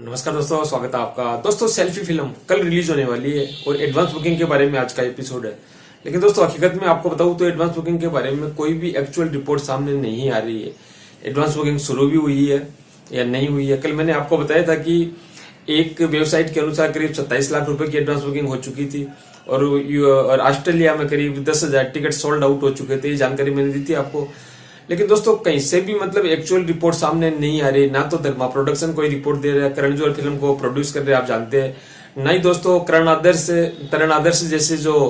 नमस्कार दोस्तों, स्वागत है आपका। दोस्तों, सेल्फी फिल्म कल रिलीज होने वाली है और एडवांस बुकिंग के बारे में आज का एपिसोड है। लेकिन दोस्तों, हकीकत में आपको बताऊं तो एडवांस बुकिंग के बारे में कोई भी एक्चुअल रिपोर्ट सामने नहीं आ रही है। एडवांस बुकिंग शुरू भी हुई है या नहीं हुई है। कल मैंने आपको बताया था कि एक वेबसाइट के अनुसार करीब 27 लाख रुपए की एडवांस बुकिंग हो चुकी थी और ऑस्ट्रेलिया में करीब 10,000 टिकट सोल्ड आउट हो चुके थे। ये जानकारी मैंने दी थी आपको। लेकिन दोस्तों, कहीं से भी एक्चुअल रिपोर्ट सामने नहीं आ रही। ना तो धर्मा प्रोडक्शन कोई रिपोर्ट दे रहा है, करण जौहर फिल्म को प्रोड्यूस कर रहे हैं, आप जानते हैं। ना ही दोस्तों तरण आदर्श जैसे जो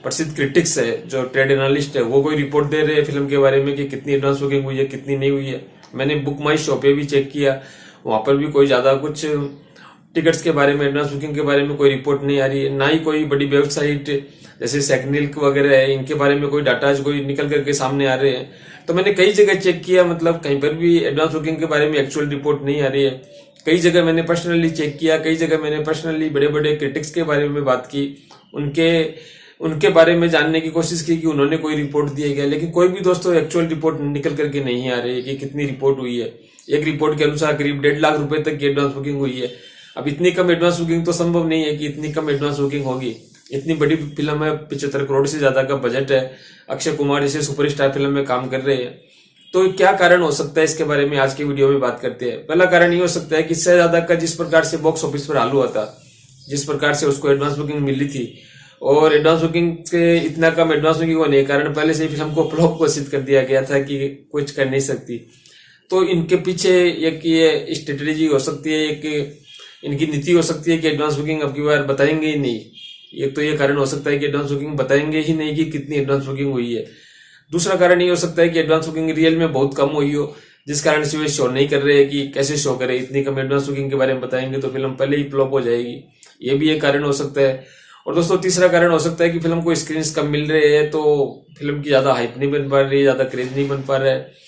प्रसिद्ध क्रिटिक्स है, जो ट्रेड एनालिस्ट है, वो कोई रिपोर्ट दे रहे हैं फिल्म के बारे में कि कितनी एडवांस बुकिंग हुई है, कितनी नहीं हुई है। मैंने बुक माई शो पे भी चेक किया, वहां पर भी कोई ज्यादा कुछ टिकट्स के बारे में, एडवांस बुकिंग के बारे में कोई रिपोर्ट नहीं आ रही है। ना ही कोई बड़ी वेबसाइट जैसे सेकनिल्क वगैरह है, इनके बारे में कोई डाटा कोई निकल करके सामने आ रहे हैं। तो मैंने कई जगह चेक किया, कहीं पर भी एडवांस बुकिंग के बारे में एक्चुअल रिपोर्ट नहीं आ रही है। कई जगह मैंने पर्सनली चेक किया, कई जगह मैंने पर्सनली बड़े बड़े क्रिटिक्स के बारे में बात की, उनके बारे में जानने की कोशिश की कि उन्होंने कोई रिपोर्ट दिया गया। लेकिन कोई भी दोस्तों एक्चुअल रिपोर्ट निकल करके नहीं आ रही है कि कितनी रिपोर्ट हुई है। एक रिपोर्ट के अनुसार करीब 1.5 लाख रुपए तक की एडवांस बुकिंग हुई है। अब इतनी कम एडवांस बुकिंग तो संभव नहीं है कि इतनी कम एडवांस बुकिंग होगी। इतनी बड़ी फिल्म है, 75 करोड़ से ज्यादा का बजट है, अक्षय कुमार जैसे सुपरस्टार फिल्म में काम कर रहे हैं। तो क्या कारण हो सकता है, इसके बारे में आज की वीडियो में बात करते हैं। पहला कारण ये हो सकता है कि शहजादा का जिस प्रकार से बॉक्स ऑफिस पर हाल हुआ था, जिस प्रकार से उसको एडवांस बुकिंग मिली थी, और एडवांस बुकिंग के इतना कम एडवांस बुकिंग होने के कारण पहले से ही फिल्म को फ्लॉप घोषित कर दिया गया था कि कुछ कर नहीं सकती। तो इनके पीछे एक ये स्ट्रेटेजी हो सकती है, एक इनकी नीति हो सकती है कि एडवांस बुकिंग अब की बार बताएंगे ही नहीं। एक तो ये कारण हो सकता है कि एडवांस बुकिंग बताएंगे ही नहीं कि कितनी एडवांस बुकिंग हुई है। दूसरा कारण ये हो सकता है कि एडवांस बुकिंग रियल में बहुत कम हुई हो, जिस कारण से वे शो नहीं कर रहे हैं कि कैसे शो करें। इतनी कम एडवांस बुकिंग के बारे में बताएंगे तो फिल्म पहले ही फ्लॉप हो जाएगी। ये भी एक कारण हो सकता है। और दोस्तों, तीसरा कारण हो सकता है कि फिल्म को स्क्रीन कम मिल रहे हैं, तो फिल्म की ज्यादा हाइप नहीं बन पा रही है, ज्यादा क्रेज नहीं बन पा रहा है।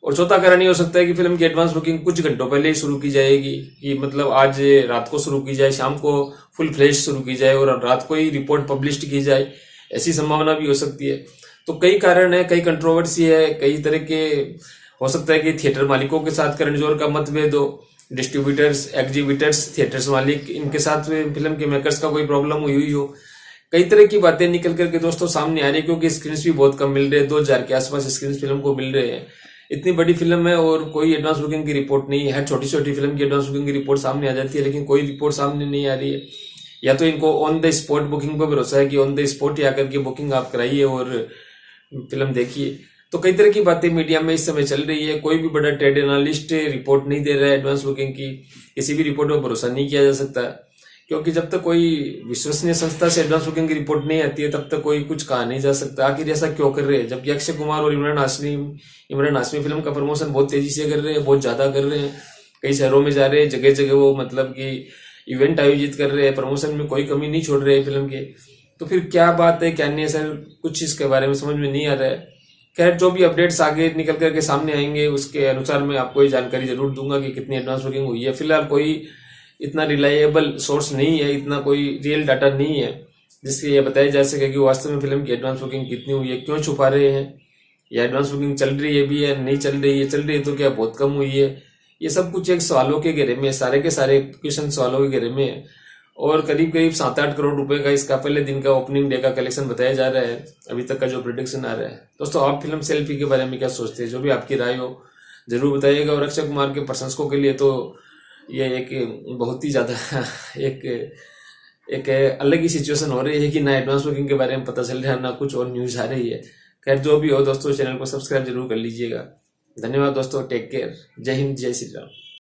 और चौथा कारण ये हो सकता है कि फिल्म की एडवांस बुकिंग कुछ घंटों पहले ही शुरू की जाएगी, कि आज रात को शुरू की जाए, शाम को फुल फ्लैश शुरू की जाए और रात को ही रिपोर्ट पब्लिश की जाए। ऐसी संभावना भी हो सकती है। तो कई कारण है, कई कंट्रोवर्सी है, कई तरह के हो सकता है कि थिएटर मालिकों के साथ करण जौहर का मतभेद हो, डिस्ट्रीब्यूटर्स, एग्जीबिटर्स, थिएटर्स मालिक, इनके साथ फिल्म के मेकर्स का कोई प्रॉब्लम हुई हो। कई तरह की बातें निकल करके दोस्तों सामने आ रही है, क्योंकि स्क्रीन भी बहुत कम मिल रहे हैं। 2000 के आसपास स्क्रीन फिल्म को मिल रहे हैं। इतनी बड़ी फिल्म है और कोई एडवांस बुकिंग की रिपोर्ट नहीं है। छोटी छोटी फिल्म की एडवांस बुकिंग की रिपोर्ट सामने आ जाती है, लेकिन कोई रिपोर्ट सामने नहीं आ रही है। या तो इनको ऑन द स्पॉट बुकिंग पर भरोसा है कि ऑन द स्पॉट ही आकर के बुकिंग आप कराइए और फिल्म देखिए। तो कई तरह की बातें मीडिया में इस समय चल रही है। कोई भी बड़ा ट्रेड एनालिस्ट रिपोर्ट नहीं दे रहा है एडवांस बुकिंग की। किसी भी रिपोर्ट पर भरोसा नहीं किया जा सकता, क्योंकि जब तक कोई विश्वसनीय संस्था से एडवांस बुकिंग की रिपोर्ट नहीं आती है, तब तक कोई कुछ कहा नहीं जा सकता। आखिर ऐसा क्यों कर रहे हैं, जबकि अक्षय कुमार और इमरान हाशमी फिल्म का प्रमोशन बहुत तेजी से कर रहे हैं, बहुत ज्यादा कर रहे हैं। कई शहरों में जा रहे हैं, जगह जगह वो कि इवेंट आयोजित कर रहे हैं, प्रमोशन में कोई कमी नहीं छोड़ रहे हैं फिल्म के। तो फिर क्या बात है, क्या नहीं है सर, कुछ इसके बारे में समझ में नहीं आ रहा है। खैर, जो भी अपडेट्स आगे निकल करके सामने आएंगे उसके अनुसार मैं आपको ये जानकारी जरूर दूंगा कि कितनी एडवांस बुकिंग हुई है। फिलहाल कोई इतना रिलायबल सोर्स नहीं है, इतना कोई रियल डाटा नहीं है जिससे ये बताया जा सके कि वास्तव में फिल्म की एडवांस बुकिंग कितनी हुई है। क्यों छुपा रहे हैं, या एडवांस बुकिंग चल रही है भी है, नहीं चल रही है, चल रही है तो क्या बहुत कम हुई है। ये सब कुछ एक सवालों के घेरे में, सारे के सारे क्वेश्चन सवालों के घेरे में है। और करीब करीब 7-8 करोड़ रुपए का इसका पहले दिन का ओपनिंग डे का कलेक्शन बताया जा रहा है, अभी तक का जो प्रेडिक्शन आ रहा है। दोस्तों, आप फिल्म सेल्फी के बारे में क्या सोचते हैं? जो भी आपकी राय हो जरूर बताइएगा। और अक्षय कुमार के प्रशंसकों के लिए तो ये एक बहुत ही ज्यादा एक अलग ही सिचुएशन हो रही है कि ना एडवांस बुकिंग के बारे में पता चल रहा है, ना कुछ और न्यूज आ रही है। खैर, जो भी हो दोस्तों, चैनल को सब्सक्राइब जरूर कर लीजिएगा। धन्यवाद दोस्तों, टेक केयर, जय हिंद, जय श्री राम।